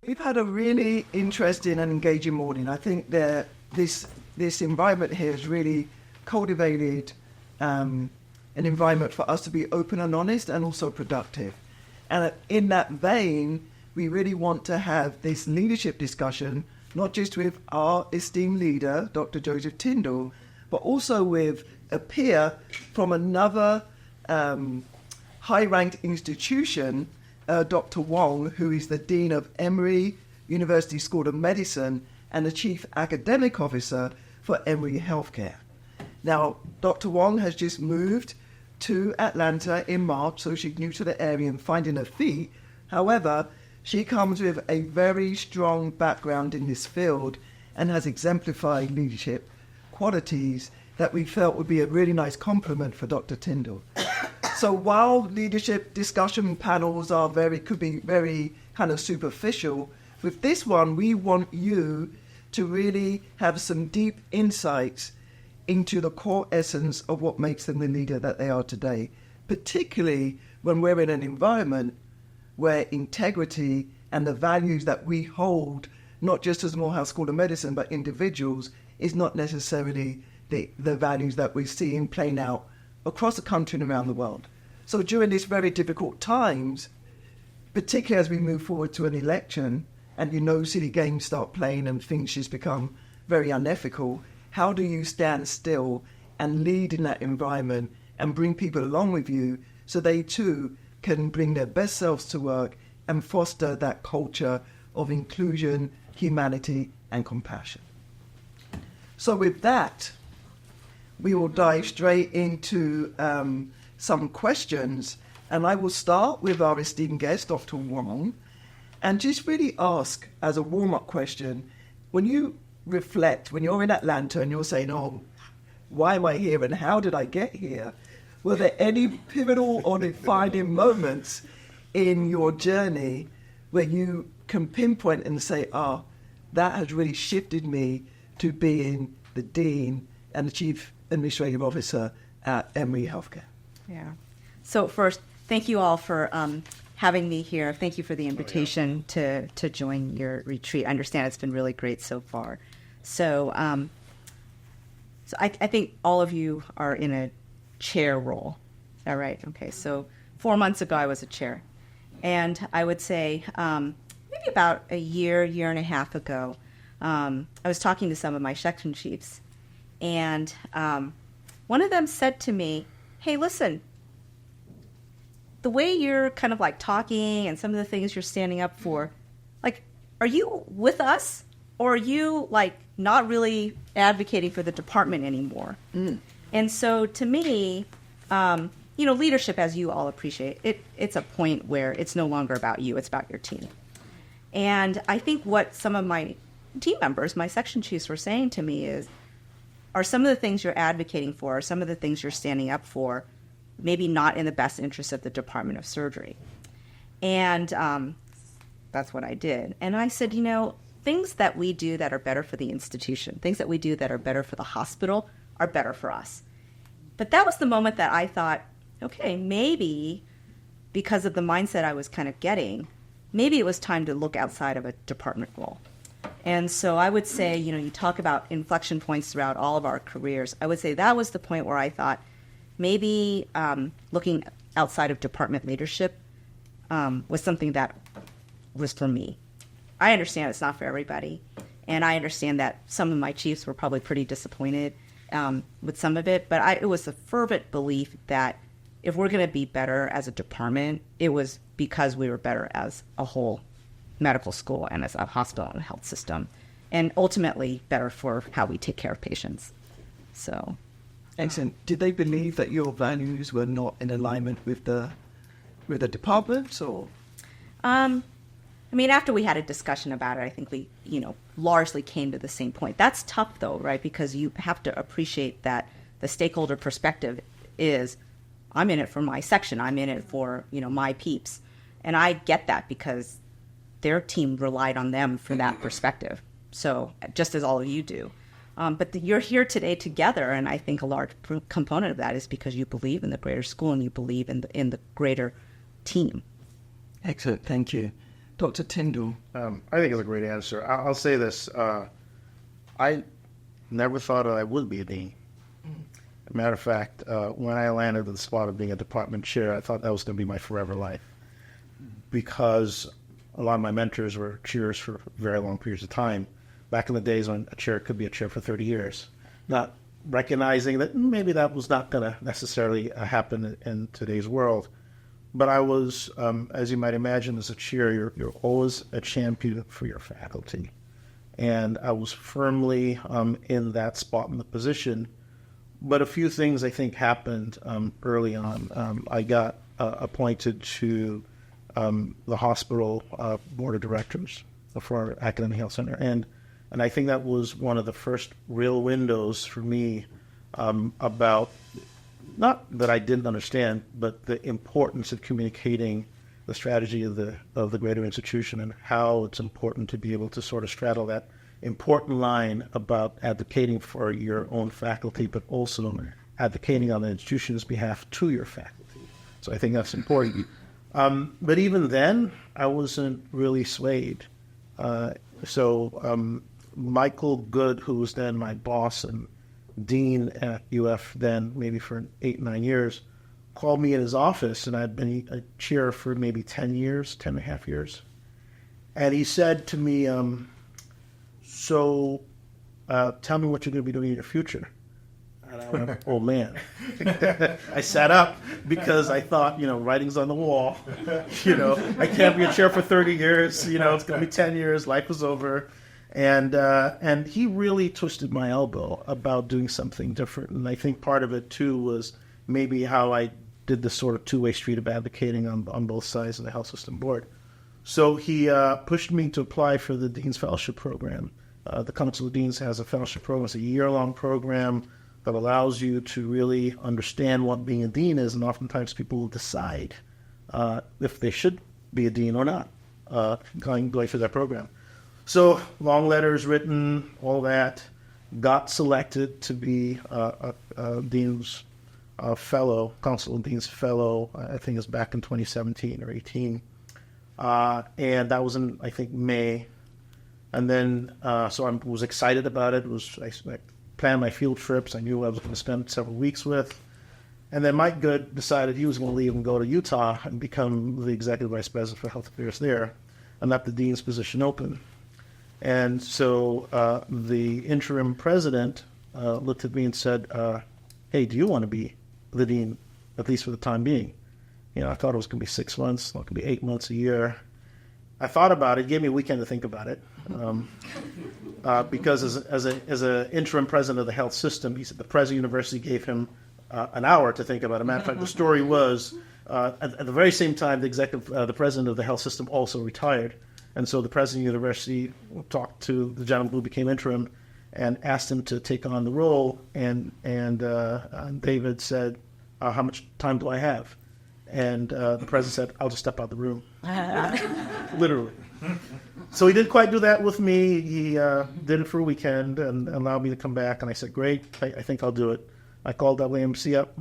We've had a really interesting and engaging morning. I think that this environment here has really cultivated an environment for us to be open and honest and also productive. And in that vein, we really want to have this leadership discussion, not just with our esteemed leader, Dr. Joseph Tyndall, but also with a peer from another high-ranked institution, Dr. Wong, who is the Dean of Emory University School of Medicine and the Chief Academic Officer for Emory Healthcare. Now, Dr. Wong has just moved to Atlanta in March, so she's new to the area and finding her feet. However, she comes with a very strong background in this field and has exemplified leadership qualities that we felt would be a really nice complement for Dr. Tyndall. So while leadership discussion panels could be very kind of superficial, with this one, we want you to really have some deep insights into the core essence of what makes them the leader that they are today, particularly when we're in an environment where integrity and the values that we hold, not just as Morehouse School of Medicine, but individuals, is not necessarily the values that we're seeing playing out across the country and around the world. So during these very difficult times, particularly as we move forward to an election, and silly games start playing and things just become very unethical, how do you stand still and lead in that environment and bring people along with you so they too can bring their best selves to work and foster that culture of inclusion, humanity, and compassion? So with that, we will dive straight into some questions, and I will start with our esteemed guest, Dr. Wong, and just really ask as a warm-up question, when you reflect, when you're in Atlanta and you're saying, oh, why am I here and how did I get here? Were there any pivotal or defining moments in your journey where you can pinpoint and say, that has really shifted me to being the Dean and the Chief Administrative Officer at Emory Healthcare? Yeah. So first, thank you all for having me here. Thank you for the invitation to join your retreat. I understand it's been really great so far. So, I think all of you are in a chair role. All right. Okay. So 4 months ago, I was a chair. And I would say maybe about a year and a half ago, I was talking to some of my section chiefs. And one of them said to me, hey, listen, the way you're kind of like talking and some of the things you're standing up for, like, are you with us or are you like not really advocating for the department anymore? And so to me, leadership, as you all appreciate, it's a point where it's no longer about you, it's about your team. And I think what some of my team members, my section chiefs, were saying to me are some of the things you're advocating for, some of the things you're standing up for, maybe not in the best interest of the Department of Surgery. And that's what I did. And I said, things that we do that are better for the institution, things that we do that are better for the hospital are better for us. But that was the moment that I thought, okay, maybe because of the mindset I was kind of getting, maybe it was time to look outside of a department role. And so I would say, you talk about inflection points throughout all of our careers. I would say that was the point where I thought maybe looking outside of department leadership was something that was for me. I understand it's not for everybody. And I understand that some of my chiefs were probably pretty disappointed with some of it. But it was a fervent belief that if we're going to be better as a department, it was because we were better as a whole medical school and as a hospital and health system, and ultimately better for how we take care of patients. So, excellent. Did they believe that your values were not in alignment with the department, or? After we had a discussion about it, I think we, largely came to the same point. That's tough, though, right? Because you have to appreciate that the stakeholder perspective is, I'm in it for my section. I'm in it for, my peeps. And I get that because their team relied on them for that perspective. So just as all of you do. But you're here today together, and I think a large component of that is because you believe in the greater school and you believe in the greater team. Excellent, thank you. Dr. Tyndall. I think it's a great answer. I'll say this. I never thought that I would be a dean. As a matter of fact, when I landed at the spot of being a department chair, I thought that was going to be my forever life, because a lot of my mentors were chairs for very long periods of time. Back in the days when a chair could be a chair for 30 years, not recognizing that maybe that was not going to necessarily happen in today's world. But I was, as you might imagine, as a chair, you're always a champion for your faculty. And I was firmly in that spot in the position. But a few things, I think, happened early on. I got appointed to the hospital board of directors for our academic health center. And I think that was one of the first real windows for me about, not that I didn't understand, but the importance of communicating the strategy of the greater institution, and how it's important to be able to sort of straddle that important line about advocating for your own faculty, but also advocating on the institution's behalf to your faculty. So I think that's important. But even then, I wasn't really swayed. So Michael Good, who was then my boss and dean at UF then, maybe for 8-9 years, called me in his office, and I'd been a chair for maybe 10 and a half years. And he said to me, so tell me what you're going to be doing in your future. And I went, oh man. I sat up because I thought, writing's on the wall. I can't be a chair for 30 years. It's going to be 10 years. Life was over. And he really twisted my elbow about doing something different. And I think part of it, too, was maybe how I did this sort of two-way street of advocating on both sides of the health system board. So he pushed me to apply for the Dean's Fellowship Program. The Council of Deans has a fellowship program. It's a year-long program that allows you to really understand what being a dean is, and oftentimes people will decide if they should be a dean or not, going through that program. So long letters written, all that, got selected to be a Dean's Fellow, Council of Dean's Fellow, I think it was back in 2017 or 18. And that was in, I think, May. And then, so I was excited about it. I planned my field trips. I knew I was going to spend several weeks with. And then Mike Good decided he was going to leave and go to Utah and become the Executive Vice President for Health Affairs there, and left the Dean's position open. And so the interim president looked at me and said, hey, do you want to be the dean, at least for the time being? I thought it was going to be 6 months, it could be 8 months, a year. I thought about it, gave me a weekend to think about it. Because as an interim president of the health system, he said the president of the university gave him an hour to think about it. Matter of fact, the story was, at the very same time, the president of the health system also retired. And so the president of the university talked to the gentleman who became interim and asked him to take on the role. And David said, how much time do I have? And the president said, I'll just step out the room. Literally. So he didn't quite do that with me. He did it for a weekend and allowed me to come back. And I said, great, I think I'll do it. I called WAMC up.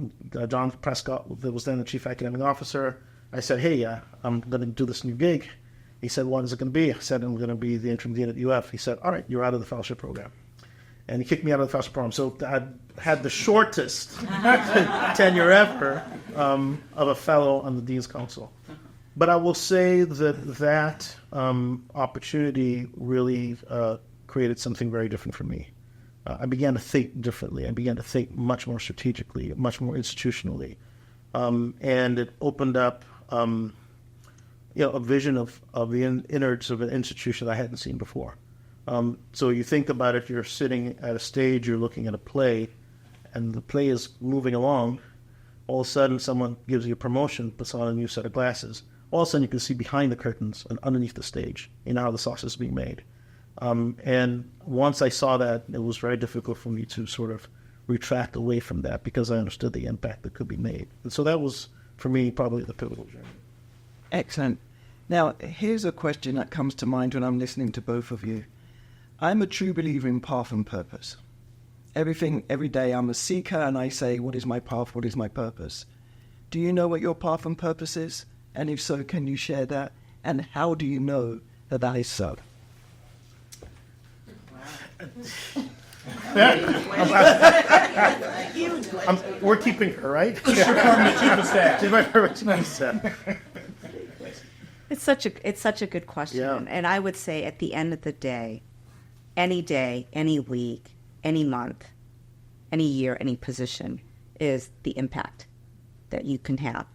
John Prescott, that was then the chief academic officer. I said, hey, I'm going to do this new gig. He said, what is it going to be? I said, I'm going to be the interim dean at UF. He said, all right, you're out of the fellowship program. And he kicked me out of the fellowship program. So I had the shortest tenure ever of a fellow on the Dean's Council. But I will say that opportunity really created something very different for me. I began to think differently. I began to think much more strategically, much more institutionally. And it opened up a vision of the innards of an institution that I hadn't seen before. So you think about it, you're sitting at a stage, you're looking at a play, and the play is moving along. All of a sudden, someone gives you a promotion, puts on a new set of glasses. All of a sudden, you can see behind the curtains and underneath the stage, how the sausage is being made. And once I saw that, it was very difficult for me to sort of retract away from that because I understood the impact that could be made. And so that was, for me, probably the pivotal journey. Excellent. Now, here's a question that comes to mind when I'm listening to both of you. I'm a true believer in path and purpose. Every day I'm a seeker and I say, what is my path, what is my purpose? Do you know what your path and purpose is? And if so, can you share that? and how do you know that that is so? We're keeping her, right? She's my chief of staff. She's my favorite chief of staff. It's such a good question. Yeah. And I would say at the end of the day, any week, any month, any year, any position is the impact that you can have.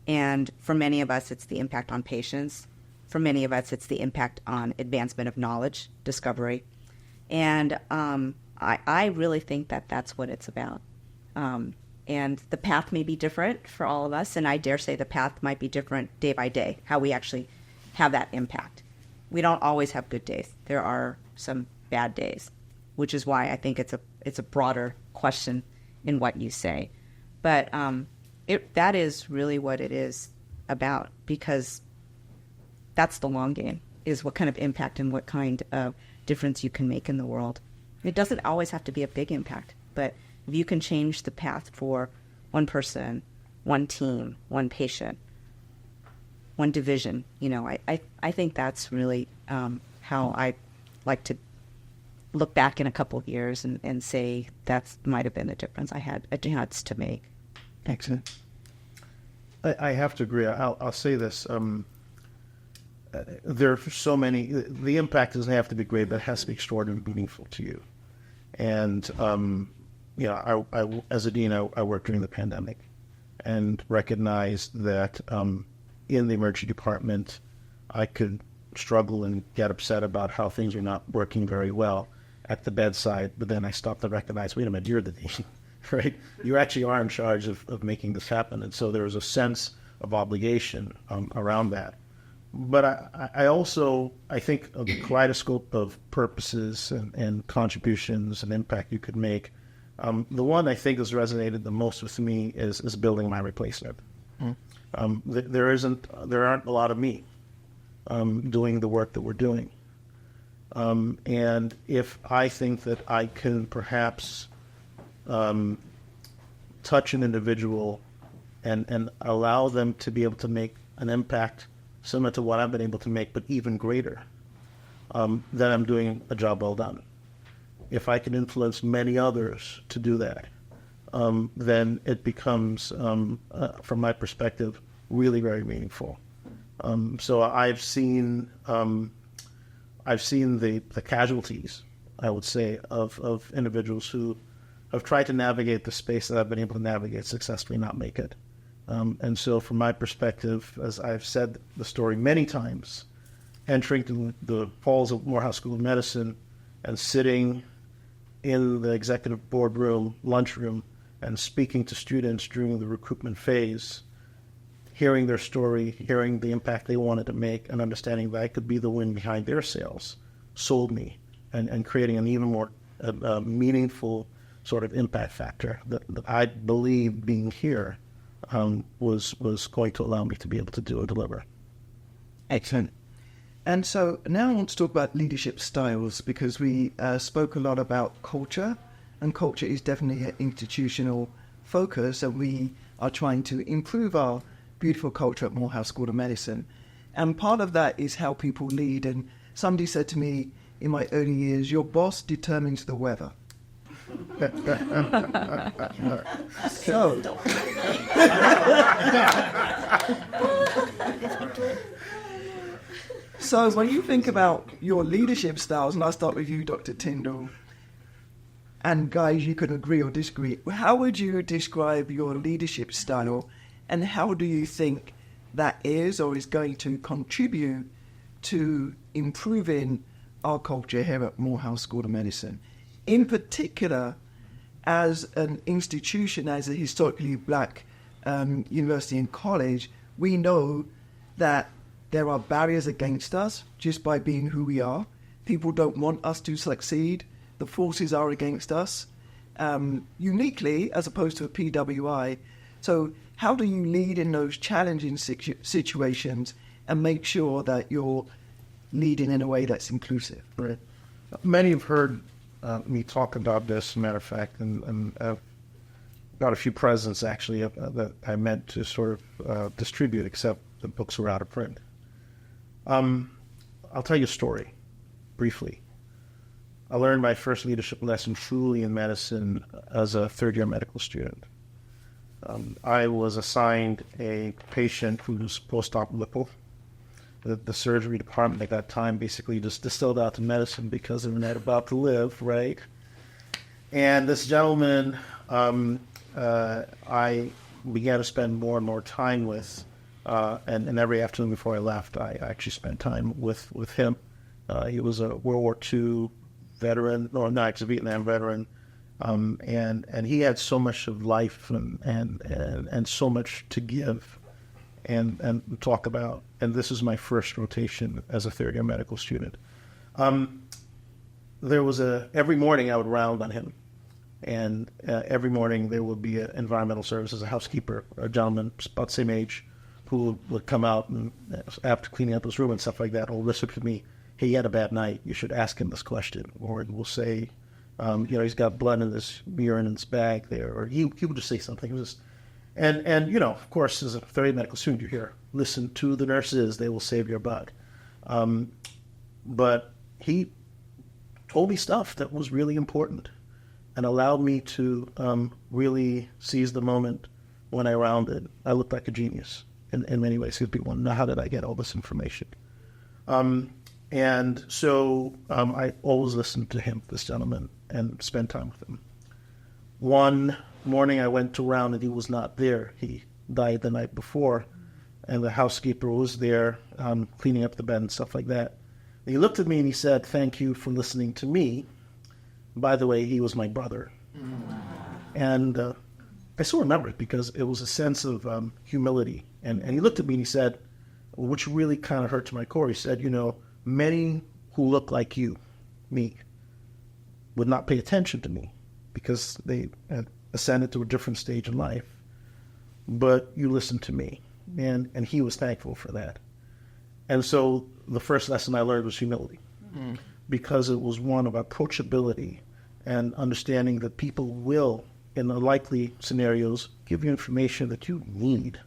And for many of us, it's the impact on patients. For many of us, it's the impact on advancement of knowledge, discovery. And I really think that that's what it's about. And the path may be different for all of us, and I dare say the path might be different day by day, how we actually have that impact. We don't always have good days. There are some bad days, which is why I think it's a broader question in what you say. But that is really what it is about, because that's the long game, is what kind of impact and what kind of difference you can make in the world. It doesn't always have to be a big impact, but if you can change the path for one person, one team, one patient, one division, I think that's really how I like to look back in a couple of years and say that might have been the difference I had a chance to make. Excellent. I have to agree. I'll say this. There are so many. The impact doesn't have to be great, but it has to be extraordinarily meaningful to you. And I as a dean, I worked during the pandemic, and recognized that in the emergency department, I could struggle and get upset about how things are not working very well at the bedside. But then I stopped to recognize, wait a minute, you're the dean, right? You actually are in charge of making this happen. And so there was a sense of obligation around that. But I also think of the kaleidoscope of purposes and contributions and impact you could make. The one I think has resonated the most with me is building my replacement. There aren't a lot of me doing the work that we're doing. And if I think that I can perhaps touch an individual and allow them to be able to make an impact similar to what I've been able to make, but even greater, then I'm doing a job well done. If I can influence many others to do that, then it becomes, from my perspective, really very meaningful. So I've seen the casualties, I would say, of individuals who have tried to navigate the space that I've been able to navigate successfully, not make it. And so from my perspective, as I've said the story many times, entering to the halls of Morehouse School of Medicine and sitting in the executive boardroom, lunchroom, and speaking to students during the recruitment phase, hearing their story, hearing the impact they wanted to make, and understanding that I could be the wind behind their sails, sold me, and creating an even more meaningful sort of impact factor that I believe being here was going to allow me to be able to do and deliver. Excellent. And so now I want to talk about leadership styles, because we spoke a lot about culture, and culture is definitely an institutional focus, and we are trying to improve our beautiful culture at Morehouse School of Medicine. And part of that is how people lead. And somebody said to me in my early years, your boss determines the weather. So when you think about your leadership styles, and I'll start with you, Dr. Tyndall, and guys, you can agree or disagree, how would you describe your leadership style, and how do you think that is or is going to contribute to improving our culture here at Morehouse School of Medicine? In particular, as an institution, as a historically black university and college, we know that there are barriers against us just by being who we are. People don't want us to succeed. The forces are against us, uniquely, as opposed to a PWI. So how do you lead in those challenging situations and make sure that you're leading in a way that's inclusive? Right. Many have heard me talk about this, as a matter of fact, and I've got a few presents, actually, that I meant to sort of distribute, except the books were out of print. I'll tell you a story, briefly. I learned my first leadership lesson truly in medicine as a third-year medical student. I was assigned a patient who was post-op lipple. The surgery department at that time basically just distilled out to medicine because they were not about to live, right? And this gentleman, I began to spend more and more time with, and every afternoon before I left, I actually spent time with him. He was a World War II veteran, or no, he's a Vietnam veteran, and he had so much of life and so much to give and talk about. And this is my first rotation as a third-year medical student. There was every morning I would round on him. And every morning there would be an environmental services, a housekeeper, a gentleman about the same age, who would come out and after cleaning up his room and stuff like that, will whisper to me, "Hey, he had a bad night. You should ask him this question." Or we'll say, he's got blood in his urine in his bag there. Or he would just say something. It was just, and of course, as a third medical student, you hear, listen to the nurses. They will save your butt. But he told me stuff that was really important, and allowed me to really seize the moment when I rounded. I looked like a genius in many ways, because people want to know, how did I get all this information? And so I always listened to him, this gentleman, and spent time with him. One morning I went to round and he was not there. He died the night before, and the housekeeper was there cleaning up the bed and stuff like that. And he looked at me and he said, "Thank you for listening to me. By the way, he was my brother." And I still remember it because it was a sense of humility. And he looked at me and he said, which really kind of hurt to my core, he said, many who look like you, me, would not pay attention to me because they had ascended to a different stage in life. But you listened to me. And he was thankful for that. And so the first lesson I learned was humility. Because it was one of approachability and understanding that people will, in the likely scenarios, give you information that you need,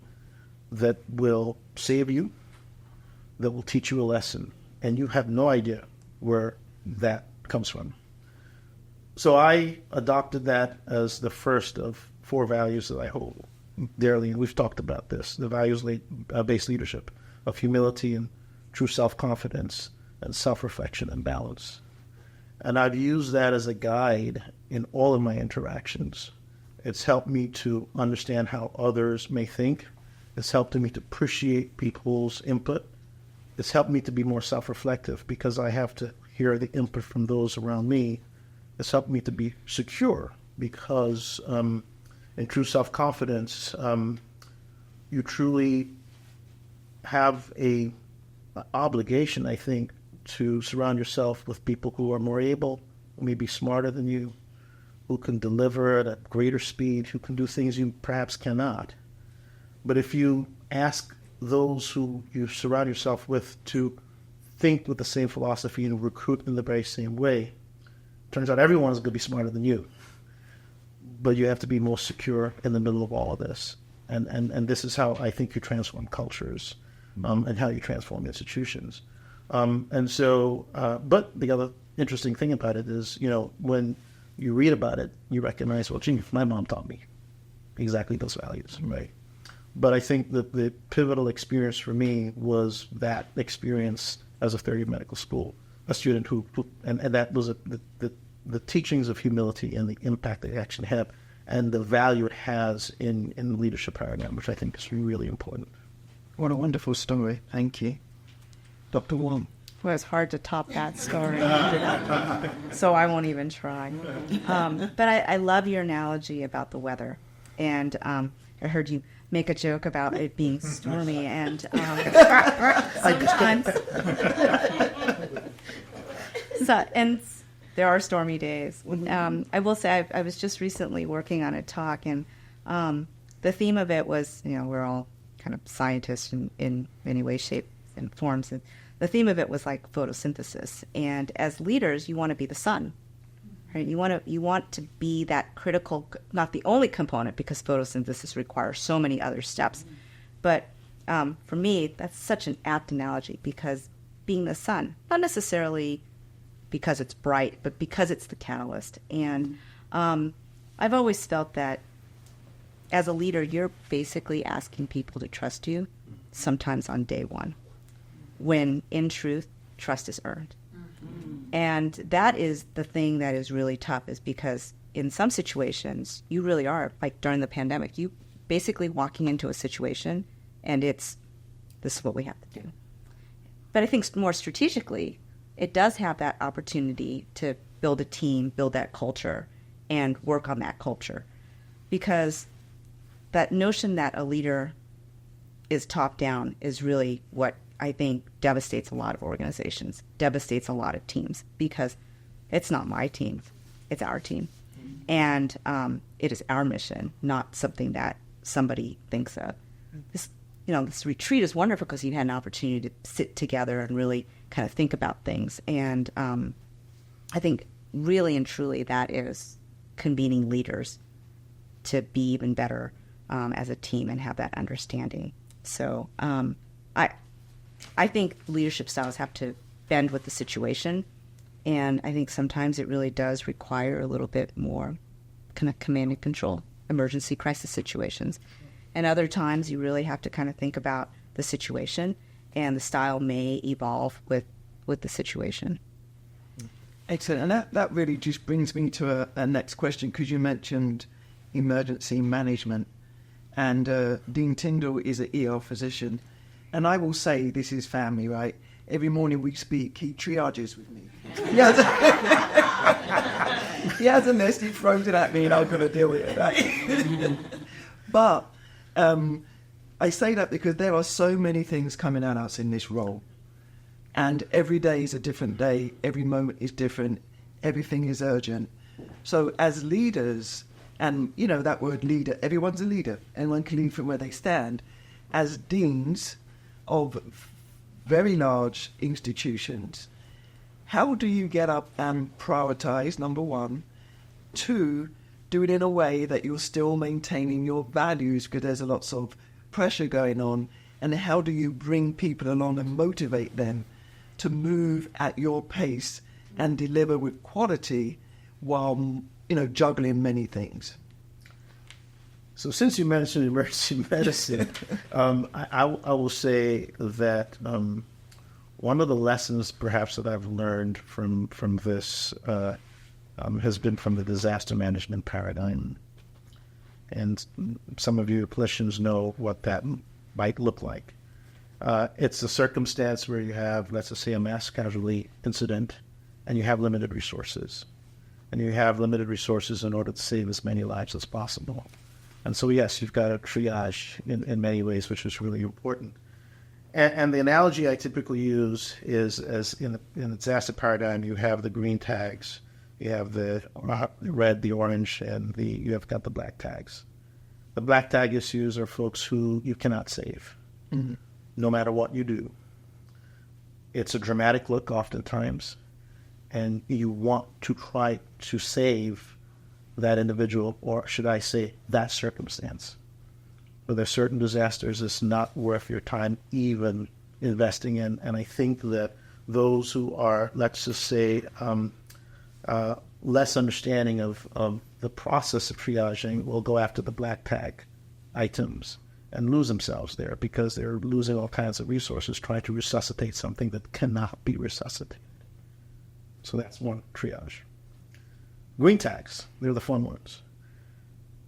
that will save you, that will teach you a lesson, and you have no idea where that comes from. So I adopted that as the first of 4 values that I hold dearly, and we've talked about this, the values-based leadership of humility and true self-confidence, and self-reflection and balance. And I've used that as a guide in all of my interactions. It's helped me to understand how others may think. It's helped me to appreciate people's input. It's helped me to be more self-reflective because I have to hear the input from those around me. It's helped me to be secure because in true self-confidence, you truly have an obligation, I think, to surround yourself with people who are more able, who may be smarter than you, who can deliver at a greater speed, who can do things you perhaps cannot. But if you ask those who you surround yourself with to think with the same philosophy and recruit in the very same way, turns out everyone is going to be smarter than you. But you have to be more secure in the middle of all of this. And this is how I think you transform cultures and how you transform institutions. But the other interesting thing about it is, when you read about it, you recognize, well, gee, my mom taught me exactly those values, right? But I think that the pivotal experience for me was that experience as a third-year medical school, a student and that was the teachings of humility and the impact they actually have and the value it has in the leadership paradigm, which I think is really important. What a wonderful story. Thank you. Dr. Wong. Well, it's hard to top that story, so I won't even try. But I love your analogy about the weather, and I heard you make a joke about it being stormy, and sometimes, and there are stormy days. I will say I was just recently working on a talk, and the theme of it was, we're all kind of scientists in many ways, shapes, and forms, and the theme of it was like photosynthesis. And as leaders, you want to be the sun, right? You want to be that critical, not the only component, because photosynthesis requires so many other steps, but for me, that's such an apt analogy, because being the sun, not necessarily because it's bright, but because it's the catalyst. And I've always felt that as a leader, you're basically asking people to trust you, sometimes on day one, when in truth, trust is earned. And that is the thing that is really tough, is because in some situations, you really are, like during the pandemic, you basically walking into a situation and this is what we have to do. But I think more strategically, it does have that opportunity to build a team, build that culture, and work on that culture. Because that notion that a leader is top down is really what I think devastates a lot of organizations, devastates a lot of teams, because it's not my team, it's our team. And it is our mission, not something that somebody thinks of. This retreat is wonderful because you had an opportunity to sit together and really kind of think about things. And I think really and truly that is convening leaders to be even better as a team and have that understanding. So I think leadership styles have to bend with the situation. And I think sometimes it really does require a little bit more kind of command and control, emergency crisis situations. And other times you really have to kind of think about the situation, and the style may evolve with the situation. Excellent. And that really just brings me to a next question, because you mentioned emergency management. And Dean Tyndall is an ER physician. And I will say, this is family, right? Every morning we speak, he triages with me. He has a list, he throws it at me, and I'm going to deal with it, right? But I say that because there are so many things coming at us in this role. And every day is a different day. Every moment is different. Everything is urgent. So as leaders, and that word leader, everyone's a leader. Anyone can lead from where they stand. As deans of very large institutions, how do you get up and prioritize, number one? 2, do it in a way that you're still maintaining your values, because there's a lots of pressure going on. And how do you bring people along and motivate them to move at your pace and deliver with quality while, juggling many things? So since you mentioned emergency medicine, I will say that one of the lessons perhaps that I've learned from this has been from the disaster management paradigm. And some of you clinicians know what that might look like. It's a circumstance where you have, let's just say, a mass casualty incident, and you have limited resources. And you have limited resources in order to save as many lives as possible. And so, yes, you've got to triage in many ways, which is really important. And the analogy I typically use is, as in the disaster paradigm, you have the green tags, you have the red, the orange, and you have got the black tags. The black tag issues are folks who you cannot save, no matter what you do. It's a dramatic look oftentimes, and you want to try to save that individual, or should I say, that circumstance. But there's certain disasters it's not worth your time even investing in. And I think that those who are, let's just say, less understanding of the process of triaging will go after the black tag items and lose themselves there, because they're losing all kinds of resources trying to resuscitate something that cannot be resuscitated. So that's one triage. Green tags, they're the fun ones.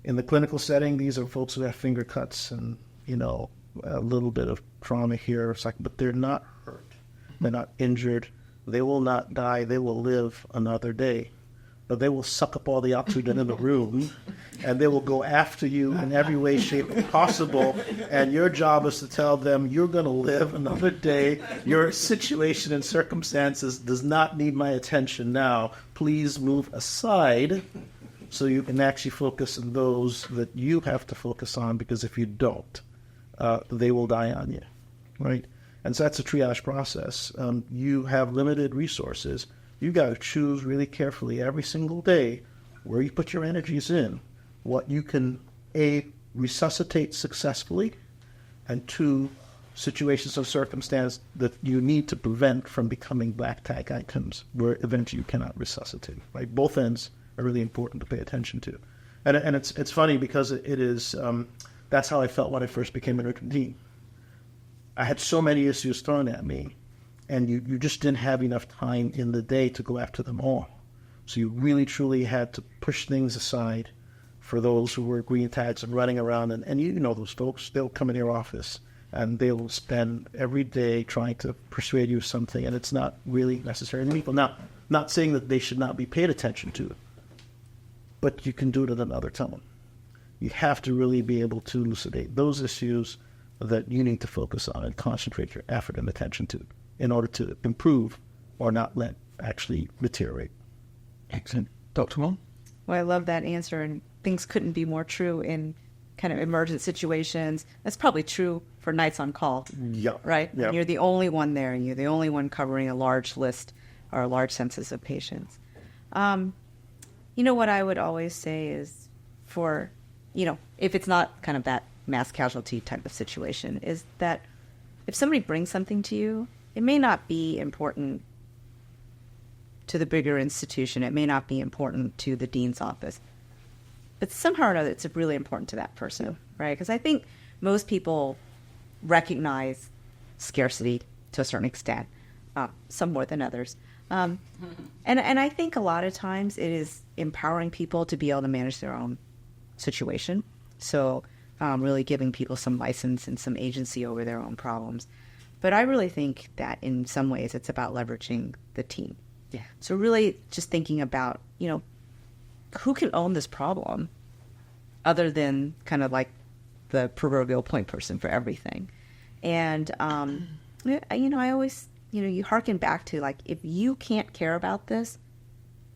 In the clinical setting, these are folks who have finger cuts and, a little bit of trauma here, but they're not hurt. They're not injured. They will not die. They will live another day. But they will suck up all the oxygen in the room, and they will go after you in every way, shape possible. And your job is to tell them, you're going to live another day. Your situation and circumstances does not need my attention now. Please move aside so you can actually focus on those that you have to focus on, because if you don't, they will die on you, right? And so that's a triage process. You have limited resources. You got to choose really carefully every single day where you put your energies in, what you can, A, resuscitate successfully, and 2, situations of circumstance that you need to prevent from becoming black tag items where eventually you cannot resuscitate. Right? Both ends are really important to pay attention to. And it's funny because it is, that's how I felt when I first became an urgent dean. I had so many issues thrown at me, and you just didn't have enough time in the day to go after them all. So you really, truly had to push things aside for those who were green tags and running around. And you know those folks, they'll come in your office, and they'll spend every day trying to persuade you of something, and it's not really necessarily meaningful. Now, not saying that they should not be paid attention to, but you can do it at another time. You have to really be able to elucidate those issues that you need to focus on and concentrate your effort and attention to in order to improve or not let actually deteriorate. Excellent. Dr. Wong? Well, I love that answer, and things couldn't be more true in kind of emergent situations. That's probably true for nights on call, Yeah. right? Yeah. You're the only one there, and you're the only one covering a large list or a large census of patients. You know, what I would always say is for, you know, if it's not kind of that mass casualty type of situation, is that if somebody brings something to you, it may not be important to the bigger institution. It may not be important to the dean's office. But somehow or another, it's really important to that person, right? Because I think most people recognize scarcity to a certain extent, some more than others. And I think a lot of times it is empowering people to be able to manage their own situation. So really giving people some license and some agency over their own problems. But I really think that in some ways it's about leveraging the team. Yeah. So really just thinking about, you know, who can own this problem other than kind of like the proverbial point person for everything. And, you know, I always, you know, you hearken back to like, if you can't care about this,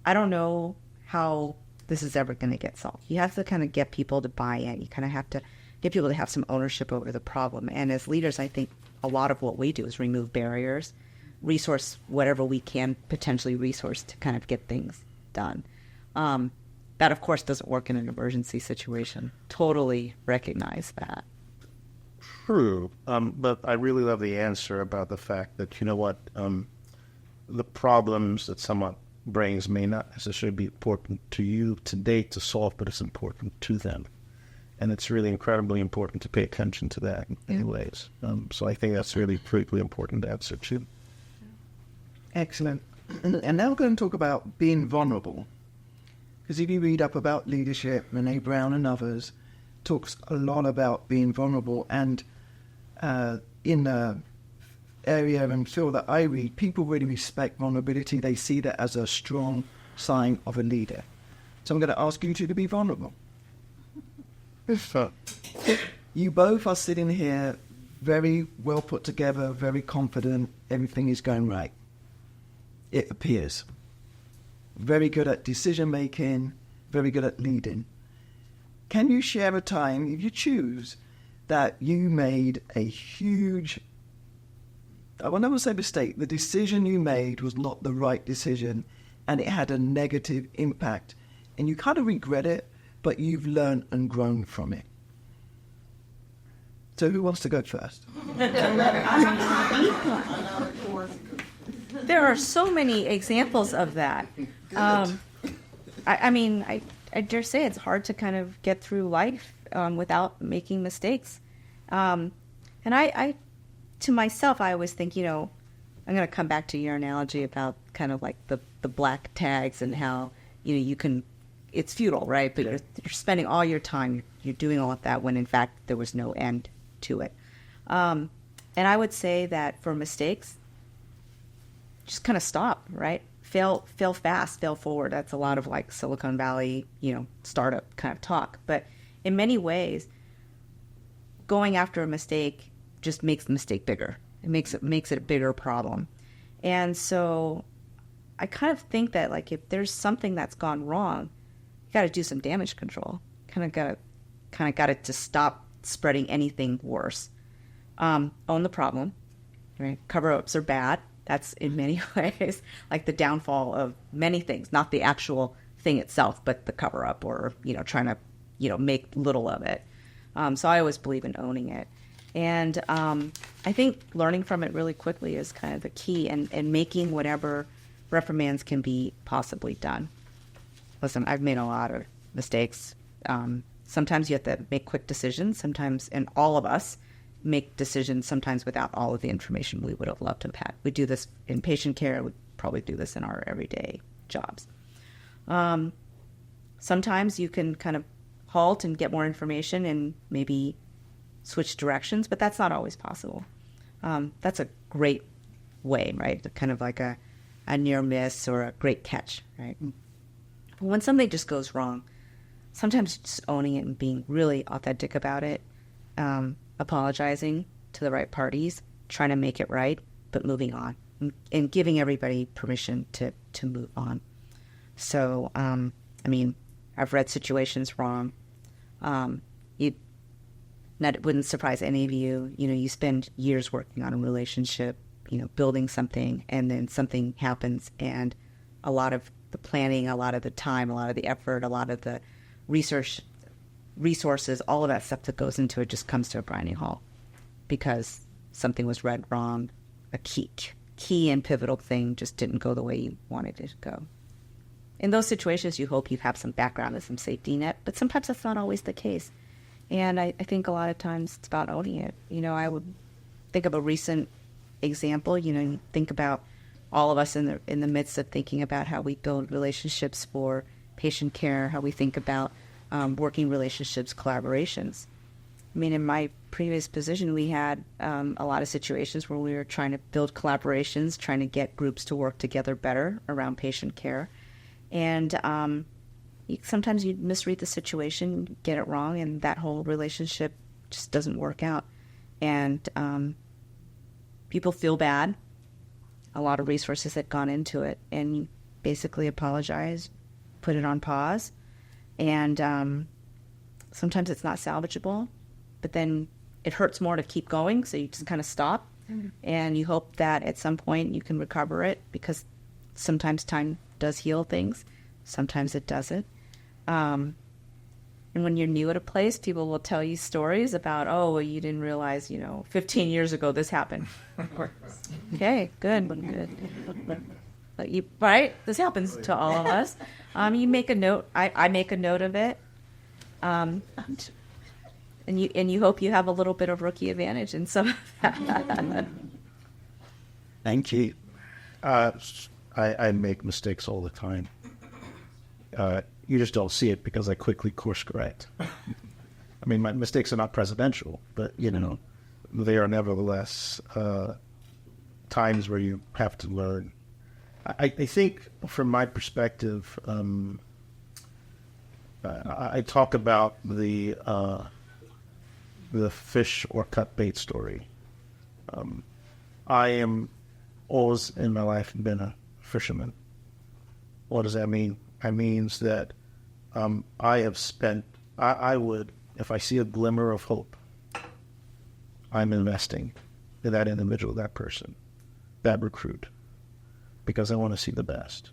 I don't know how this is ever going to get solved. You have to kind of get people to buy in. You kind of have to get people to have some ownership over the problem. And as leaders, I think a lot of what we do is remove barriers, resource whatever we can potentially resource to kind of get things done. That, of course, doesn't work in an emergency situation. Totally recognize that. True, but I really love the answer about the fact that, you know what, the problems that someone brings may not necessarily be important to you today to solve, but it's important to them. And it's really incredibly important to pay attention to that in many ways. So I think that's really critically important answer, too. Excellent. And now we're going to talk about being vulnerable. Because if you read up about leadership, Renee Brown and others talks a lot about being vulnerable. And in the area and field that I read, people really respect vulnerability. They see that as a strong sign of a leader. So I'm going to ask you two to be vulnerable. You both are sitting here very well put together, very confident, everything is going right. It appears. Very good at decision making, very good at leading. Can you share a time, if you choose, that you made a huge, I will never say mistake, the decision you made was not the right decision and it had a negative impact and you kind of regret it, but you've learned and grown from it? So who wants to go first? There are so many examples of that. I mean, I dare say it's hard to kind of get through life without making mistakes. And I, to myself, I always think, you know, I'm going to come back to your analogy about kind of like the black tags and how, you know, you can, it's futile, right? But you're spending all your time, you're doing all of that when in fact there was no end to it. And I would say that for mistakes, just kind of stop, right? Fail fast, fail forward. That's a lot of like Silicon Valley, you know, startup kind of talk. But in many ways, going after a mistake just makes the mistake bigger. It makes it a bigger problem. And so I kind of think that like if there's something that's gone wrong, you got to do some damage control. Kind of got it to stop spreading anything worse. Own the problem. Right? Cover-ups are bad. That's in many ways like the downfall of many things, not the actual thing itself, but the cover-up or, you know, trying to, you know, make little of it. So I always believe in owning it. And I think learning from it really quickly is kind of the key, and making whatever reprimands can be possibly done. Listen, I've made a lot of mistakes. Sometimes you have to make quick decisions. Sometimes, and all of us make decisions sometimes without all of the information we would have loved to have had. We do this in patient care. We probably do this in our everyday jobs. Sometimes you can kind of halt and get more information and maybe switch directions, but that's not always possible. That's a great way, right? Kind of like a near miss or a great catch, right? But when something just goes wrong, sometimes just owning it and being really authentic about it, apologizing to the right parties, trying to make it right, but moving on, and giving everybody permission to move on. So, I mean, I've read situations wrong. It wouldn't surprise any of you. You know, you spend years working on a relationship, you know, building something, and then something happens, and a lot of the planning, a lot of the time, a lot of the effort, a lot of the resources, all of that stuff that goes into it just comes to a grinding halt because something was read wrong. A key and pivotal thing just didn't go the way you wanted it to go. In those situations, you hope you have some background and some safety net, but sometimes that's not always the case. And I think a lot of times it's about owning it. You know, I would think of a recent example. You know, you think about all of us in the midst of thinking about how we build relationships for patient care, how we think about working relationships, collaborations. I mean, in my previous position, we had a lot of situations where we were trying to build collaborations, trying to get groups to work together better around patient care. And sometimes you misread the situation, get it wrong, and that whole relationship just doesn't work out. And people feel bad. A lot of resources had gone into it, and you basically apologize, put it on pause, and sometimes it's not salvageable, but then it hurts more to keep going, so you just kind of stop, and you hope that at some point you can recover it, because sometimes time does heal things, sometimes it doesn't. And when you're new at a place, people will tell you stories about, oh, well, you didn't realize, 15 years ago this happened. Okay, good. But right? This happens to all of us. You make a note. I make a note of it. And you hope you have a little bit of rookie advantage in some of that. Thank you. I make mistakes all the time. You just don't see it because I quickly course correct. I mean, my mistakes are not presidential, but, they are nevertheless times where you have to learn. I think from my perspective, I talk about the fish or cut bait story. I am always in my life been a fisherman. What does that mean? It means that I would, if I see a glimmer of hope, I'm investing in that individual, that person, that recruit, because I want to see the best.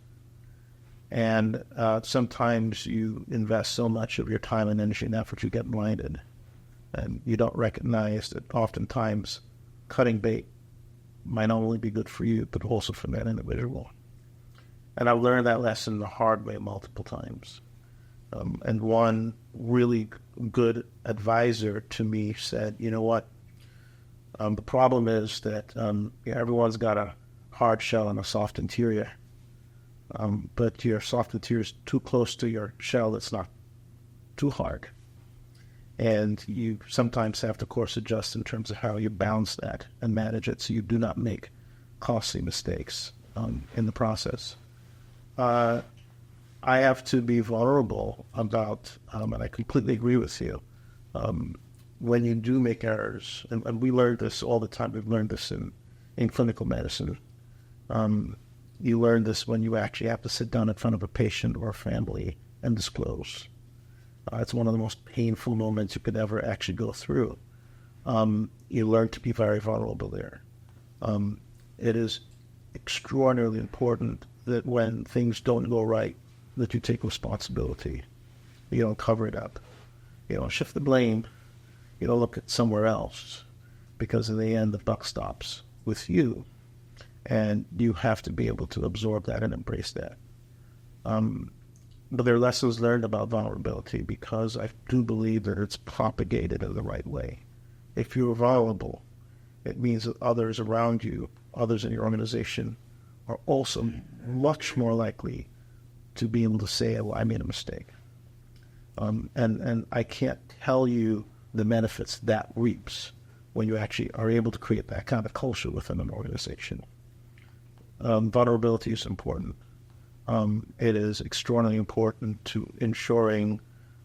And sometimes you invest so much of your time and energy and effort, you get blinded, and you don't recognize that oftentimes cutting bait might not only be good for you, but also for that individual. And I've learned that lesson the hard way multiple times. And one really good advisor to me said, you know what, the problem is that everyone's got a hard shell and a soft interior. But your soft interior is too close to your shell that's not too hard. And you sometimes have to course adjust in terms of how you balance that and manage it so you do not make costly mistakes in the process. I have to be vulnerable about, and I completely agree with you, when you do make errors, and we learn this all the time, we've learned this in clinical medicine. You learn this when you actually have to sit down in front of a patient or a family and disclose. It's one of the most painful moments you could ever actually go through. You learn to be very vulnerable there. It is extraordinarily important that when things don't go right, that you take responsibility. You don't cover it up. You don't shift the blame. You don't look at somewhere else. because in the end, the buck stops with you, and you have to be able to absorb that and embrace that. But there are lessons learned about vulnerability, because I do believe that it's propagated in the right way. If you're vulnerable, it means that others around you, others in your organization, are also much more likely to be able to say, well, I made a mistake. And I can't tell you the benefits that reaps when you actually are able to create that kind of culture within an organization. Vulnerability is important. It is extraordinarily important to ensuring,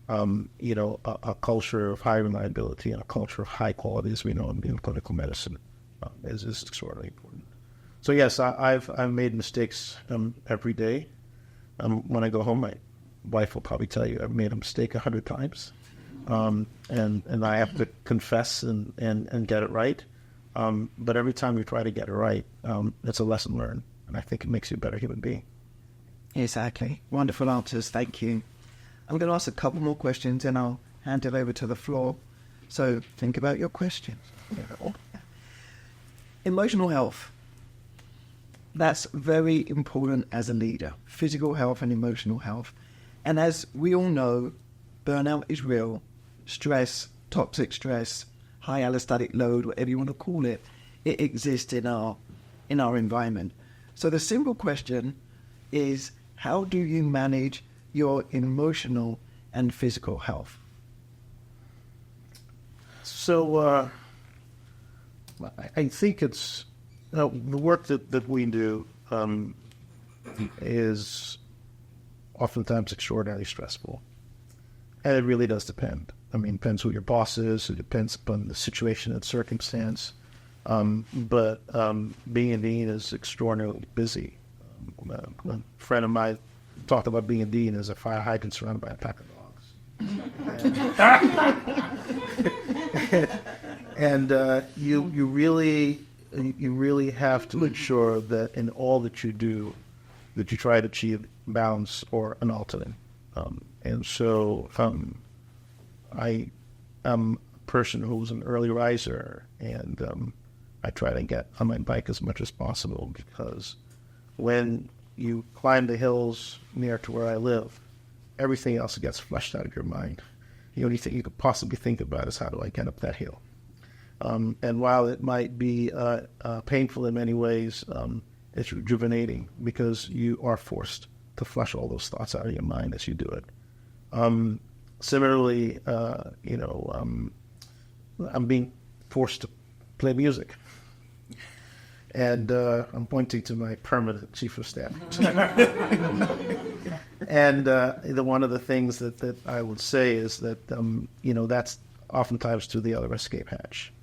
a culture of high reliability and a culture of high quality, as we know in clinical medicine, is extraordinarily important. So yes, I've made mistakes every day. When I go home, my wife will probably tell you I've made a mistake 100 times, and I have to confess and get it right. But every time you try to get it right, it's a lesson learned, and I think it makes you a better human being. Exactly. Wonderful answers. Thank you. I'm going to ask a couple more questions and I'll hand it over to the floor. So think about your questions. Emotional health. That's very important as a leader. Physical health and emotional health. And as we all know, burnout is real. Stress, toxic stress, high allostatic load, whatever you want to call it, it exists in our environment. So the simple question is, how do you manage your emotional and physical health? So I think it's the work that we do is oftentimes extraordinarily stressful, and it really does depend. I mean, it depends who your boss is. It depends upon the situation and circumstance. But being a dean is extraordinarily busy. A friend of mine talked about being a dean as a fire hydrant surrounded by a pack of dogs. And you really have to ensure that in all that you do, that you try to achieve balance or an alternate. And so I am a person who's an early riser, and I try to get on my bike as much as possible, because when you climb the hills near to where I live, everything else gets flushed out of your mind. The only thing you could possibly think about is, how do I get up that hill? And while it might be painful in many ways, it's rejuvenating, because you are forced to flush all those thoughts out of your mind as you do it. Similarly, I'm being forced to play music. And I'm pointing to my permanent chief of staff. And one of the things that I would say is that, that's oftentimes to the other escape hatch.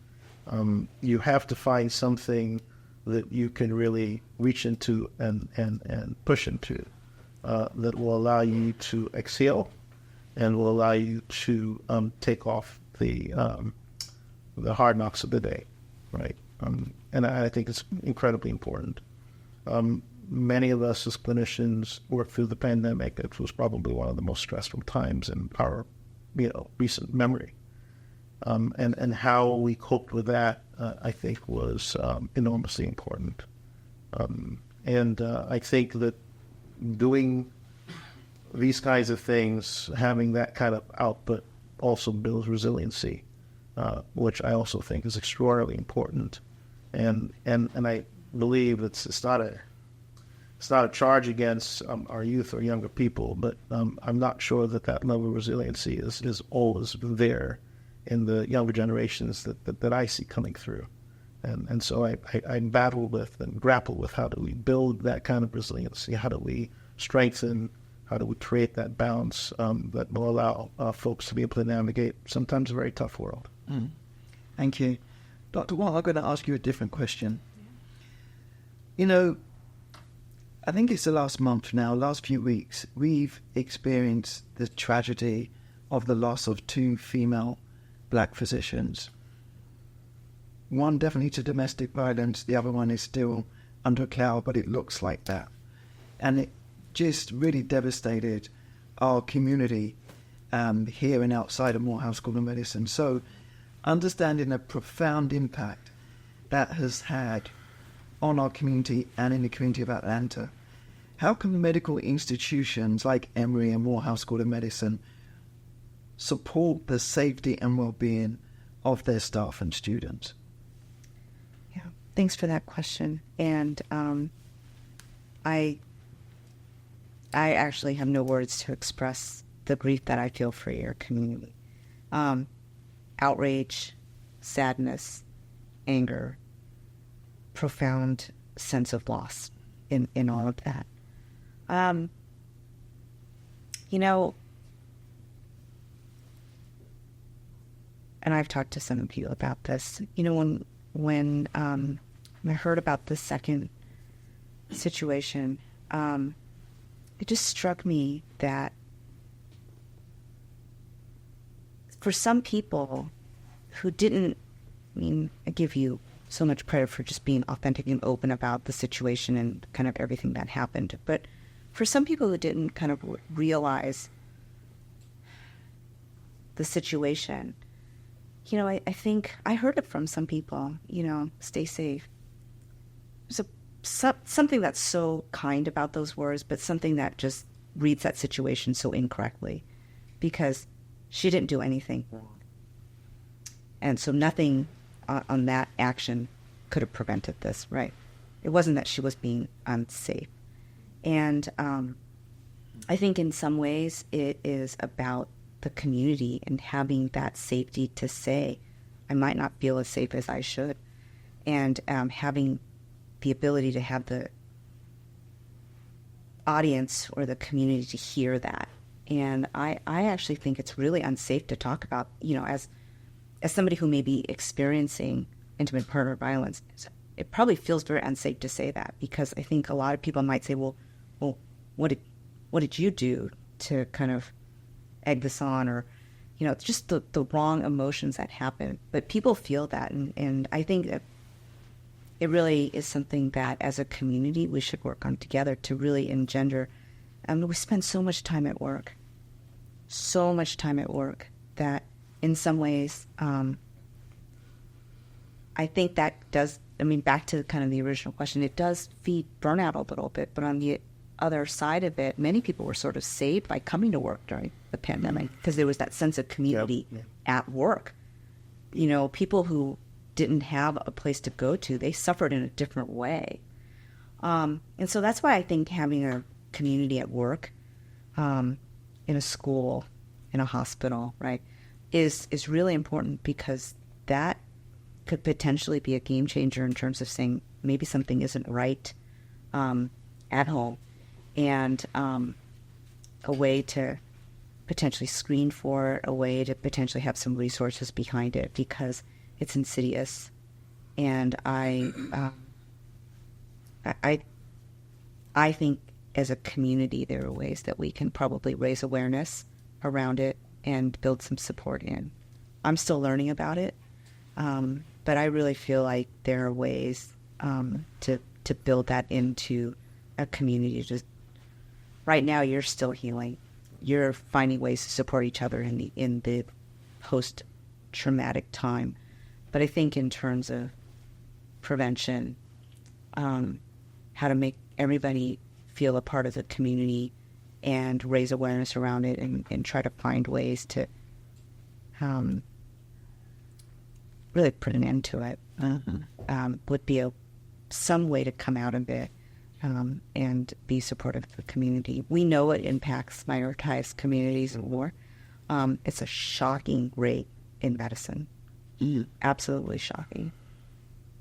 You have to find something that you can really reach into and push into that will allow you to exhale and will allow you to take off the hard knocks of the day, right? And I think it's incredibly important. Many of us as clinicians worked through the pandemic. It was probably one of the most stressful times in our, recent memory. And how we coped with that, I think, was enormously important. And I think that doing these kinds of things, having that kind of output, also builds resiliency, which I also think is extraordinarily important. And I believe it's not a charge against our youth or younger people, but I'm not sure that level of resiliency is always there in the younger generations that I see coming through. And so I battle with and grapple with, how do we build that kind of resiliency? How do we strengthen? How do we create that balance that will allow folks to be able to navigate sometimes a very tough world? Mm. Thank you. Dr. Wong, I'm going to ask you a different question. I think it's the last month now, last few weeks, we've experienced the tragedy of the loss of 2 female black physicians. One definitely to domestic violence, the other one is still under a cloud, but it looks like that. And it just really devastated our community here and outside of Morehouse School of Medicine. So understanding the profound impact that has had on our community and in the community of Atlanta, how can medical institutions like Emory and Morehouse School of Medicine support the safety and well-being of their staff and students? Yeah, thanks for that question. And I actually have no words to express the grief that I feel for your community. Outrage, sadness, anger, profound sense of loss in all of that. You know, and I've talked to some people about this, you know, when I heard about the second situation, it just struck me that for some people who didn't, I mean, I give you so much credit for just being authentic and open about the situation and kind of everything that happened. But for some people who didn't kind of realize the situation, you know, I think I heard it from some people, you know, stay safe. There's something that's so kind about those words, but something that just reads that situation so incorrectly, because she didn't do anything wrong. And so nothing on that action could have prevented this, right? It wasn't that she was being unsafe. And I think in some ways it is about the community and having that safety to say, I might not feel as safe as I should. And having the ability to have the audience or the community to hear that. And I actually think it's really unsafe to talk about, you know, as somebody who may be experiencing intimate partner violence, it probably feels very unsafe to say that, because I think a lot of people might say, well, what did you do to kind of egg this on, or, you know, it's just the wrong emotions that happen. But people feel that, and I think that it really is something that as a community we should work on together to really engender. We spend so much time at work, that in some ways, I think that does, I mean, back to kind of the original question, it does feed burnout a little bit, but on the other side of it, many people were sort of saved by coming to work during the pandemic because there was that sense of community at work. You know, people who didn't have a place to go to, they suffered in a different way. And so that's why I think having a community at work, in a school, in a hospital, right, is really important, because that could potentially be a game changer in terms of saying maybe something isn't right at home, and a way to potentially screen for it, a way to potentially have some resources behind it, because it's insidious. And I think as a community there are ways that we can probably raise awareness around it and build some support in. I'm still learning about it, but I really feel like there are ways to build that into a community. Just right now, you're still healing. You're finding ways to support each other in the post-traumatic time. But I think in terms of prevention, how to make everybody feel a part of the community and raise awareness around it, and try to find ways to really put an end to it, would be some way to come out of it and be supportive of the community. We know it impacts minoritized communities more. It's a shocking rate in medicine. Absolutely shocking.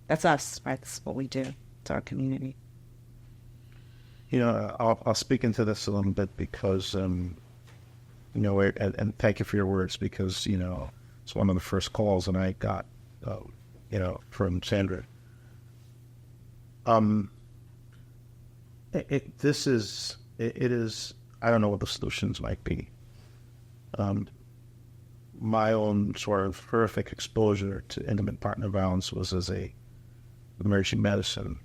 That's us, right? That's what we do. It's our community. You know, I'll speak into this a little bit because, you know, and thank you for your words, because, you know, it's one of the first calls and I got, you know, from Sandra. It is, I don't know what the solutions might be. My own sort of horrific exposure to intimate partner violence was as a emergency medicine,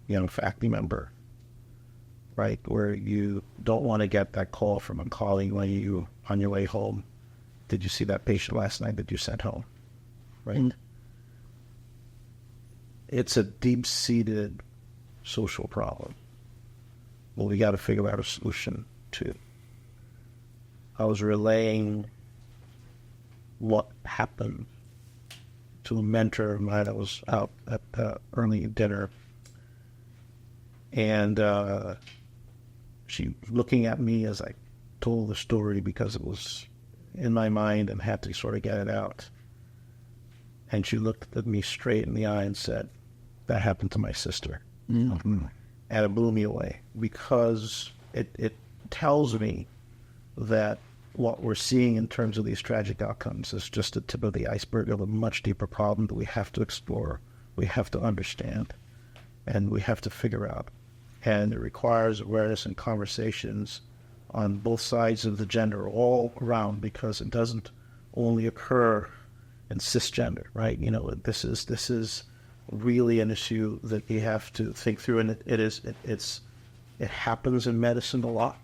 you know, faculty member, right? Where you don't want to get that call from a colleague when you on your way home. Did you see that patient last night that you sent home? right? It's a deep-seated social problem. Well, we got to figure out a solution to. I was relaying what happened to a mentor of mine. I was out at early dinner, and she looking at me as I told the story because it was in my mind and had to sort of get it out. And she looked at me straight in the eye and said, "That happened to my sister." Mm-hmm. And it blew me away because it tells me that what we're seeing in terms of these tragic outcomes is just the tip of the iceberg of a much deeper problem that we have to explore, we have to understand, and we have to figure out. And it requires awareness and conversations on both sides of the gender, all around, because it doesn't only occur in cisgender, right? You know, this is really an issue that we have to think through, and it happens in medicine a lot.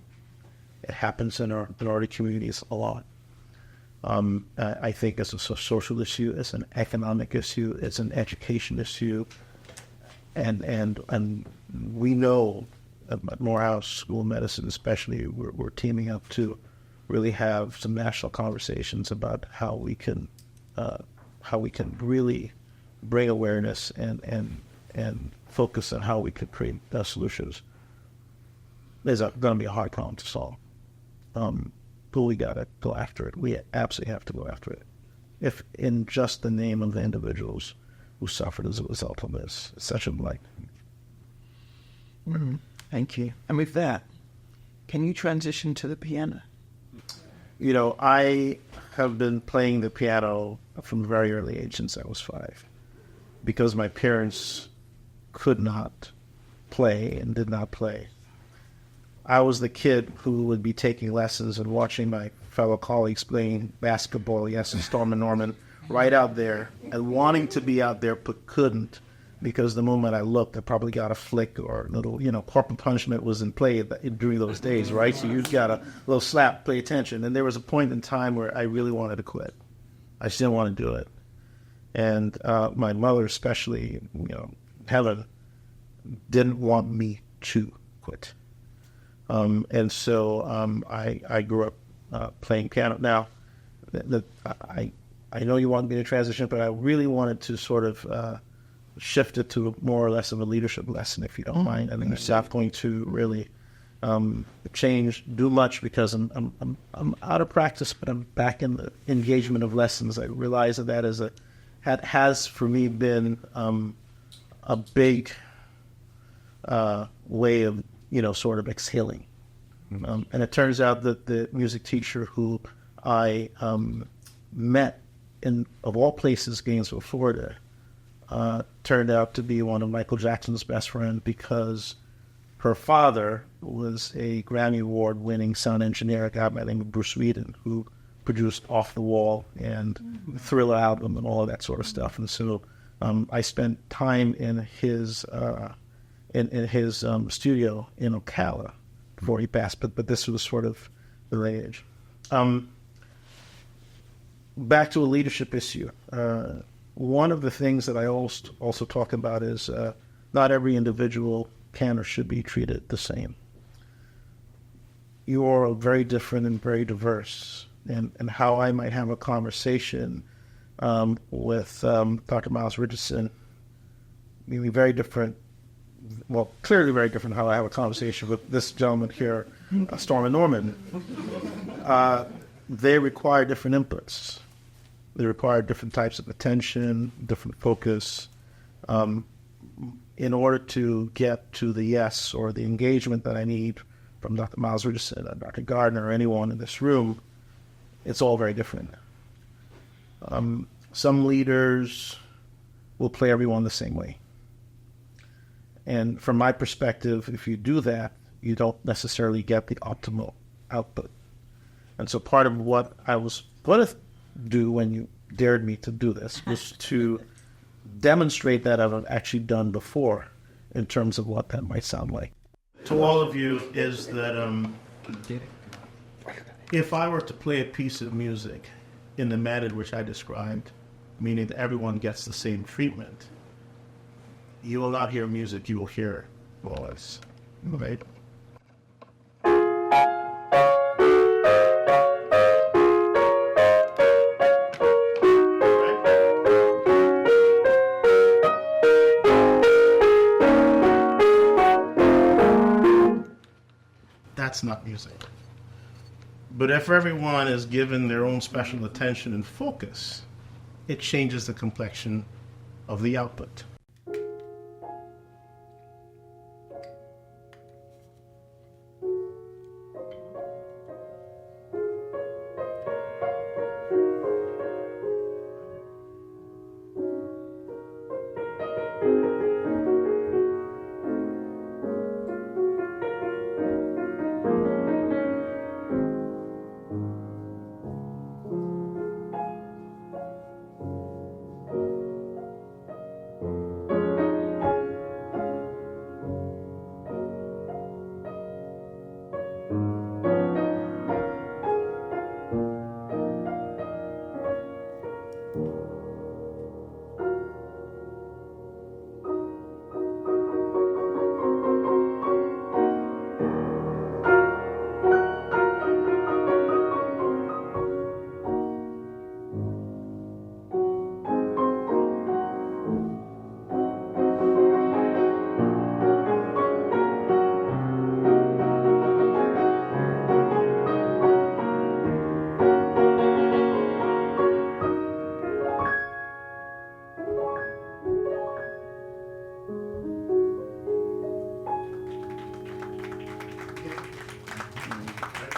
It happens in our minority communities a lot. I think it's a social issue, it's an economic issue, it's an education issue, and we know at Morehouse School of Medicine, especially, we're teaming up to really have some national conversations about how we can really bring awareness and focus on how we could create solutions. There's going to be a hard problem to solve. But we got to go after it. We absolutely have to go after it. If in just the name of the individuals who suffered as a result of this, it's such a blight. Mm-hmm. Thank you. And with that, can you transition to the piano? You know, I have been playing the piano from a very early age, since I was 5, because my parents could not play and did not play. I was the kid who would be taking lessons and watching my fellow colleagues playing basketball, yes, in Storm and Norman, right out there, and wanting to be out there but couldn't, because the moment I looked, I probably got a flick or a little, corporal punishment was in play during those days, right? So you got a little slap, pay attention. And there was a point in time where I really wanted to quit. I just didn't want to do it. And my mother, especially, Helen, didn't want me to quit. And so I grew up playing piano. Now, I know you want me to transition, but I really wanted to sort of shift it to more or less of a leadership lesson, if you don't mind. I think it's not going to really do much, because I'm out of practice, but I'm back in the engagement of lessons. I realize that has for me been a big way of sort of exhaling. And it turns out that the music teacher who I met in, of all places, Gainesville, Florida, turned out to be one of Michael Jackson's best friends, because her father was a Grammy Award-winning sound engineer, a guy by the name of Bruce Whedon, who produced Off the Wall and Thriller album and all of that sort of stuff. And so I spent time in his studio in Ocala before he passed, but this was sort of the age. Back to a leadership issue. One of the things that I also talk about is not every individual can or should be treated the same. You are very different and very diverse, and how I might have a conversation with Dr. Miles Richardson may be very different. Well, clearly very different how I have a conversation with this gentleman here, Storm and Norman. They require different inputs. They require different types of attention, different focus, in order to get to the yes or the engagement that I need from Dr. Miles Richardson, or Dr. Gardner, or anyone in this room. It's all very different. Some leaders will play everyone the same way. And from my perspective, if you do that, you don't necessarily get the optimal output. And so part of what I was going to do when you dared me to do this was to demonstrate that I've actually done before in terms of what that might sound like. To all of you is that if I were to play a piece of music in the manner which I described, meaning that everyone gets the same treatment, you will not hear music, you will hear voice, right? That's not music. But if everyone is given their own special attention and focus, it changes the complexion of the output.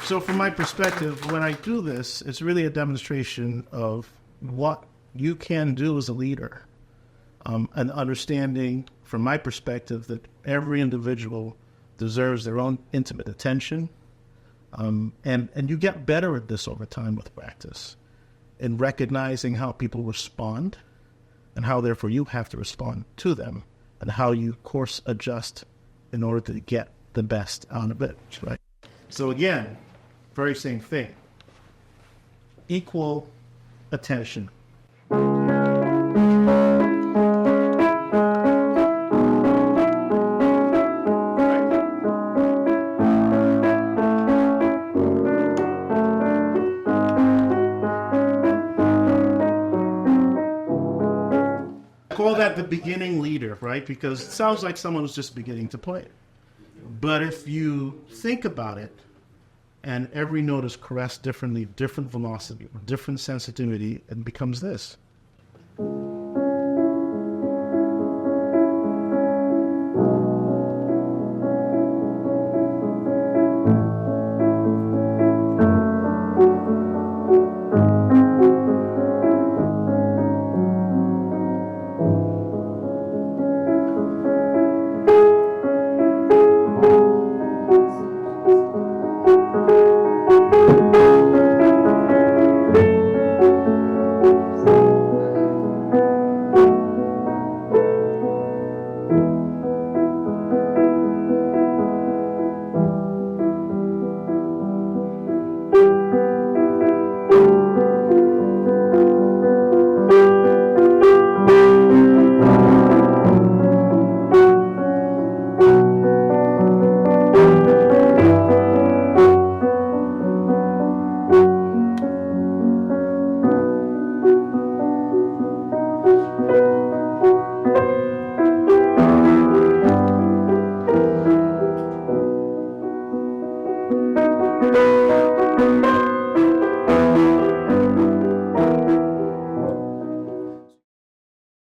So from my perspective, when I do this, it's really a demonstration of what you can do as a leader. And understanding, from my perspective, that every individual deserves their own intimate attention. And you get better at this over time with practice, in recognizing how people respond and how, therefore, you have to respond to them, and how you course adjust in order to get the best out of it, right? So again, very same thing. Equal attention. Call that the beginning leader, right? Because it sounds like someone who's just beginning to play. But if you think about it, and every note is caressed differently, different velocity, different sensitivity, it becomes this.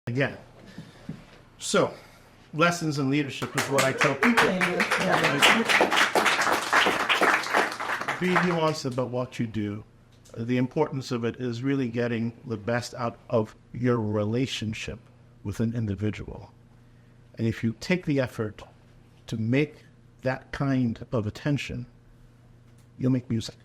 Again. So, lessons in leadership is what I tell people. Be nuanced about what you do. The importance of it is really getting the best out of your relationship with an individual. And if you take the effort to make that kind of attention, you'll make music.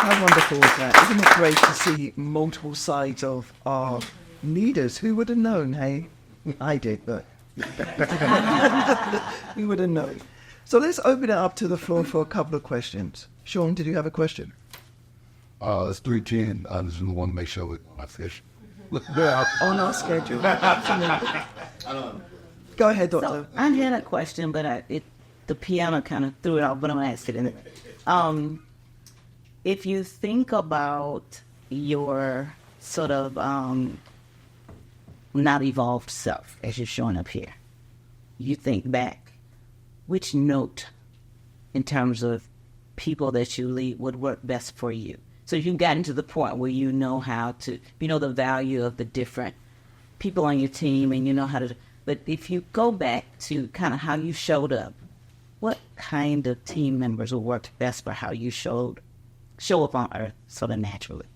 How wonderful is that? Isn't it great to see multiple sides of our leaders? Who would have known, hey? I did, but who would have known? So let's open it up to the floor for a couple of questions. Sean, did you have a question? It's 3:10. I just want to make sure I fish. Yeah. On our schedule. Absolutely. Go ahead, Doctor. So I had a question, but the piano kind of threw it off, but I'm going to ask it anyway. If you think about your sort of not evolved self, as you're showing up here, you think back, which note in terms of people that you lead would work best for you? So you've gotten to the point where you know the value of the different people on your team, and you know how to, but if you go back to kind of how you showed up, what kind of team members will work best for how you show up on Earth sort of naturally,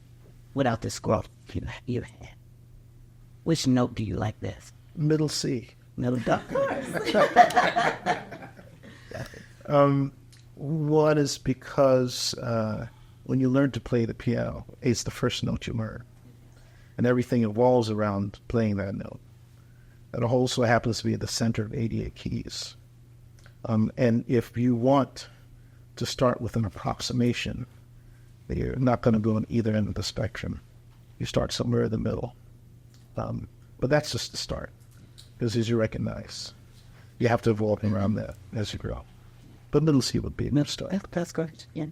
without this growth you had? Which note do you like best? Middle C. Middle D. One is because when you learn to play the piano, it's the first note you learn. And everything evolves around playing that note. It also happens to be at the center of 88 keys. And if you want to start with an approximation, you're not going to go on either end of the spectrum. You start somewhere in the middle. But that's just the start. Because as you recognize, you have to evolve around that as you grow. But middle C would be a good start. That's great. Yeah.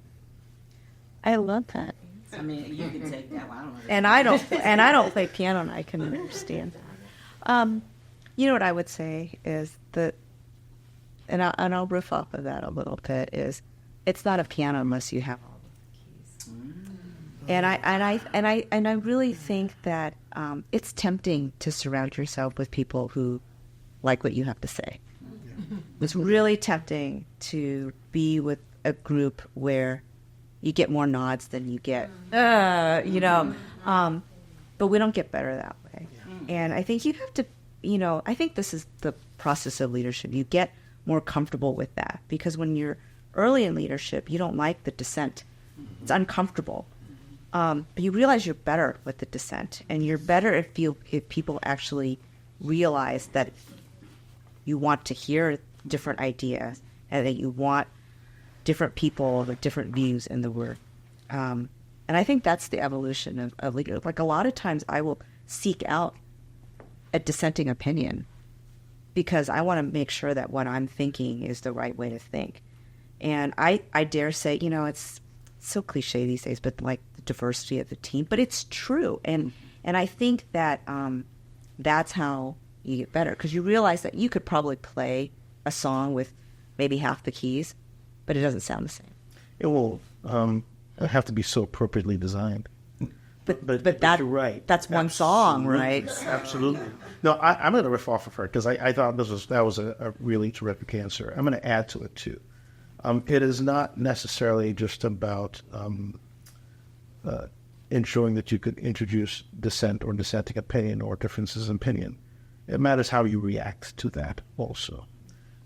I love that. I mean, you can take that one. I don't know. And I don't play piano, and I can understand that. You know what I would say is that, and I'll riff off of that a little bit, is it's not a piano unless you have all the keys. And I really think that it's tempting to surround yourself with people who like what you have to say. It's really tempting to be with a group where you get more nods than you get, but we don't get better that way. And I think you have to, I think this is the process of leadership. You get more comfortable with that, because when you're early in leadership, you don't like the dissent. It's uncomfortable. But you realize you're better with the dissent, and you're better if people actually realize that you want to hear different ideas and that you want different people with different views in the work. And I think that's the evolution of leadership. Like, a lot of times I will seek out a dissenting opinion because I want to make sure that what I'm thinking is the right way to think. And I dare say, it's so cliche these days, but like the diversity of the team, but it's true. And I think that that's how you get better, because you realize that you could probably play a song with maybe half the keys, but it doesn't sound the same. It will have to be so appropriately designed. But you're right. That's one song, right? Absolutely. No, I'm going to riff off of her because I thought that was a really terrific answer. I'm going to add to it too. It is not necessarily just about ensuring that you could introduce dissent or dissenting opinion or differences in opinion. It matters how you react to that also.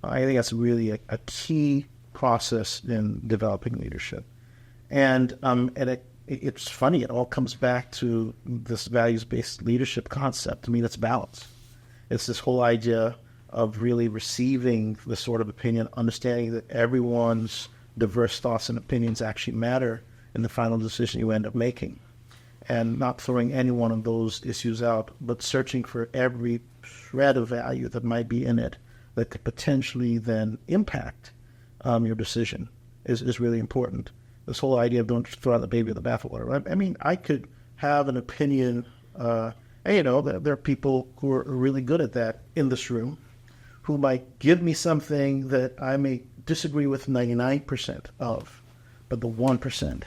I think that's really a key process in developing leadership. And it's funny, it all comes back to this values-based leadership concept. I mean, it's balance. It's this whole idea of really receiving the sort of opinion, understanding that everyone's diverse thoughts and opinions actually matter in the final decision you end up making, and not throwing any one of those issues out, but searching for every shred of value that might be in it that could potentially then impact your decision is really important. This whole idea of don't throw out the baby with the bathwater. I mean, I could have an opinion, there are people who are really good at that in this room, who might give me something that I may disagree with 99% of, but the 1%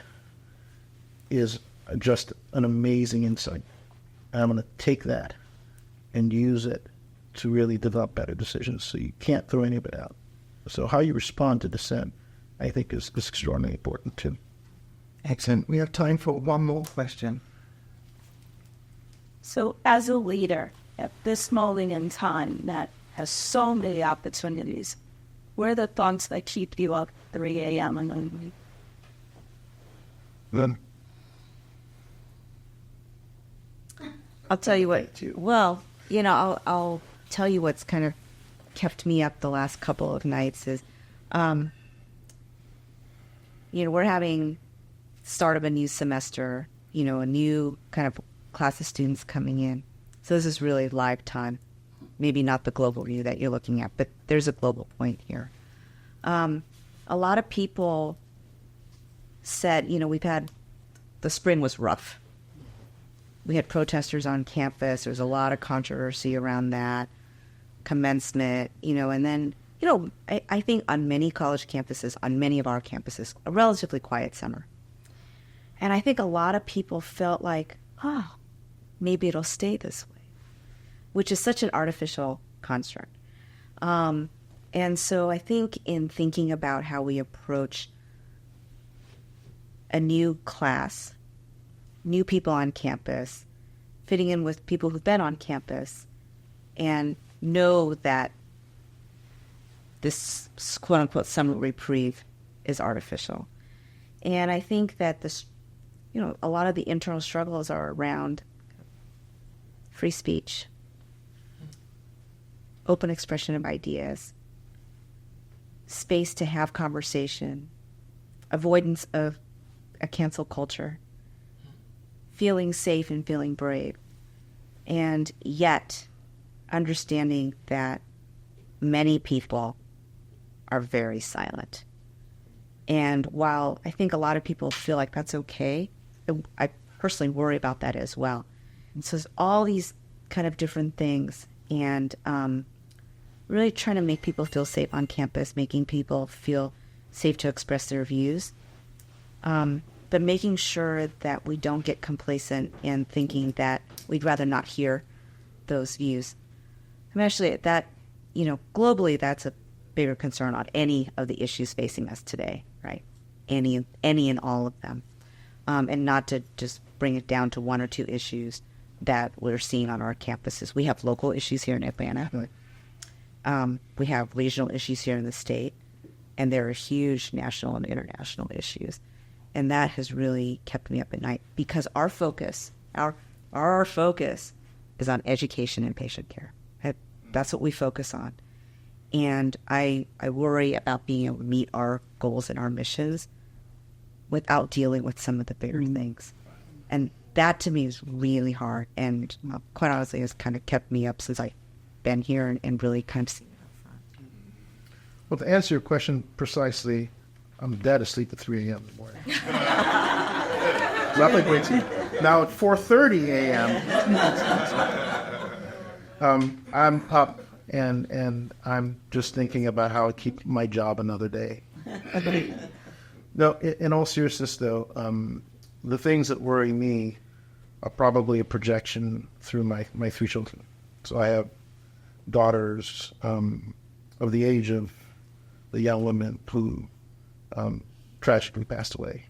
is just an amazing insight. And I'm going to take that and use it to really develop better decisions. So you can't throw any of it out. So how you respond to dissent, I think, is extraordinarily important too. Excellent. We have time for one more question. So as a leader at this moment in time that has so many opportunities, what are the thoughts that keep you up 3 a.m. in the morning? Then I'll tell you what. Well, I'll tell you what's kind of kept me up the last couple of nights is, we're having start of a new semester, a new kind of class of students coming in. So this is really live time. Maybe not the global view that you're looking at, but there's a global point here. A lot of people said, the spring was rough. We had protesters on campus. There was a lot of controversy around that. Commencement, and then, I think on many college campuses, on many of our campuses, a relatively quiet summer. And I think a lot of people felt like, maybe it'll stay this way, which is such an artificial construct. And so I think in thinking about how we approach a new class, new people on campus, fitting in with people who've been on campus, and know that this quote-unquote summer reprieve is artificial. And I think that this, a lot of the internal struggles are around free speech, open expression of ideas, space to have conversation, avoidance of a cancel culture, feeling safe and feeling brave, and yet understanding that many people are very silent. And while I think a lot of people feel like that's okay, I personally worry about that as well. And so there's all these kind of different things, and really trying to make people feel safe on campus, making people feel safe to express their views, but making sure that we don't get complacent in thinking that we'd rather not hear those views. I mean, actually, that, globally, that's a bigger concern on any of the issues facing us today, right? Any and all of them. And not to just bring it down to one or two issues that we're seeing on our campuses. We have local issues here in Atlanta. Right. We have regional issues here in the state, and there are huge national and international issues. And that has really kept me up at night, because our focus is on education and patient care. That's what we focus on. And I worry about being able to meet our goals and our missions without dealing with some of the bigger things. And that to me is really hard. And quite honestly, has kind of kept me up since I've been here and really kind of seen it up front. Well, to answer your question precisely, I'm dead asleep at 3 a.m. in the morning. Not like wait. Now at 4:30 a.m. I'm up and I'm just thinking about how to keep my job another day. No, in all seriousness, though, the things that worry me are probably a projection through my 3 children. So I have daughters of the age of the young women who tragically passed away,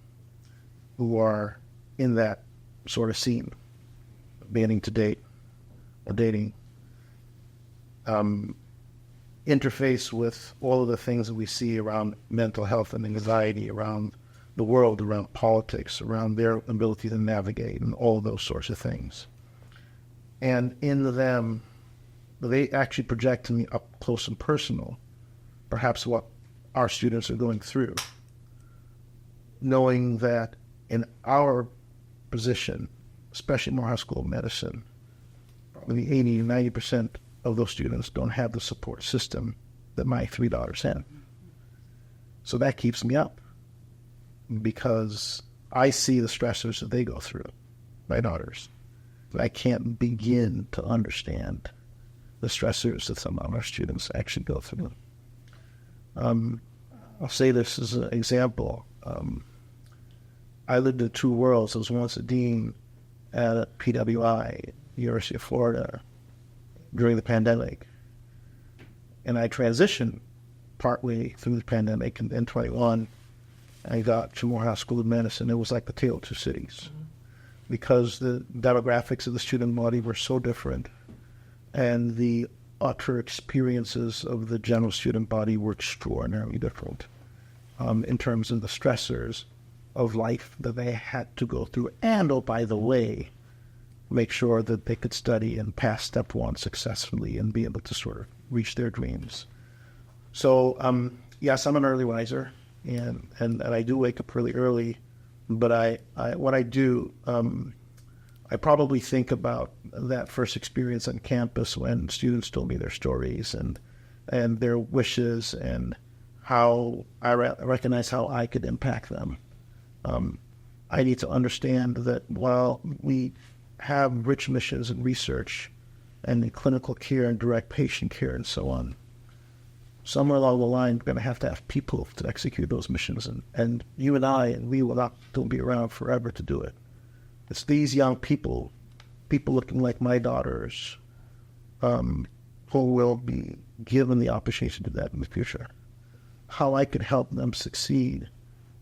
who are in that sort of scene, beginning to date or dating, interface with all of the things that we see around mental health and anxiety, around the world, around politics, around their ability to navigate, and all of those sorts of things. And in them, they actually project to me up close and personal, perhaps what our students are going through, knowing that in our position, especially Morehouse School of Medicine, probably 80 to 90% of those students don't have the support system that my 3 daughters have. So that keeps me up, because I see the stressors that they go through, my daughters. But I can't begin to understand the stressors that some of our students actually go through. I'll say this as an example. I lived in 2 worlds. I was once a dean at PWI, University of Florida, during the pandemic. And I transitioned partway through the pandemic, and in 21, I got to Morehouse School of Medicine. It was like the tale of 2 cities, because the demographics of the student body were so different, and the utter experiences of the general student body were extraordinarily different in terms of the stressors of life that they had to go through. And, oh, by the way, make sure that they could study and pass step 1 successfully and be able to sort of reach their dreams. So, yes, I'm an early riser, and I do wake up really early But what I do, I probably think about that first experience on campus when students told me their stories and their wishes and how I recognize how I could impact them. I need to understand that while we have rich missions in research and in clinical care and direct patient care and so on, somewhere along the line, we're going to have people to execute those missions. And you and we will not be around forever to do it. It's these young people looking like my daughters, who will be given the opportunity to do that in the future. How I could help them succeed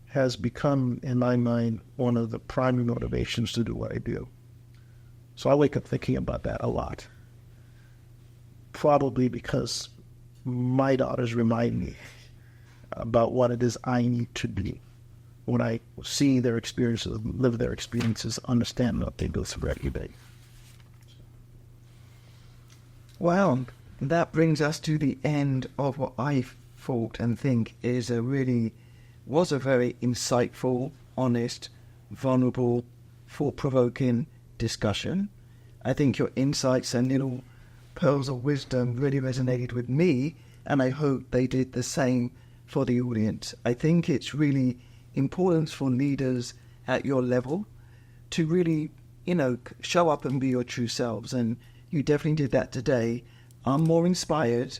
has become, in my mind, one of the primary motivations to do what I do. So I wake up thinking about that a lot. Probably because my daughters remind me about what it is I need to do when I see their experiences, live their experiences, understand what they go through every day. Well, that brings us to the end of what I thought and think was a very insightful, honest, vulnerable, thought-provoking discussion. I think your insights and little pearls of wisdom really resonated with me, and I hope they did the same for the audience. I think it's really important for leaders at your level to really, show up and be your true selves, and you definitely did that today. I'm more inspired,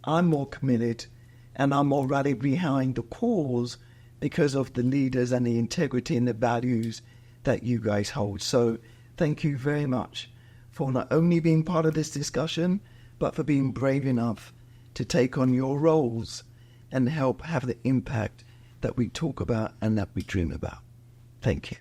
I'm more committed, and I'm more rallied behind the cause because of the leaders and the integrity and the values that you guys hold. So thank you very much for not only being part of this discussion, but for being brave enough to take on your roles and help have the impact that we talk about and that we dream about. Thank you.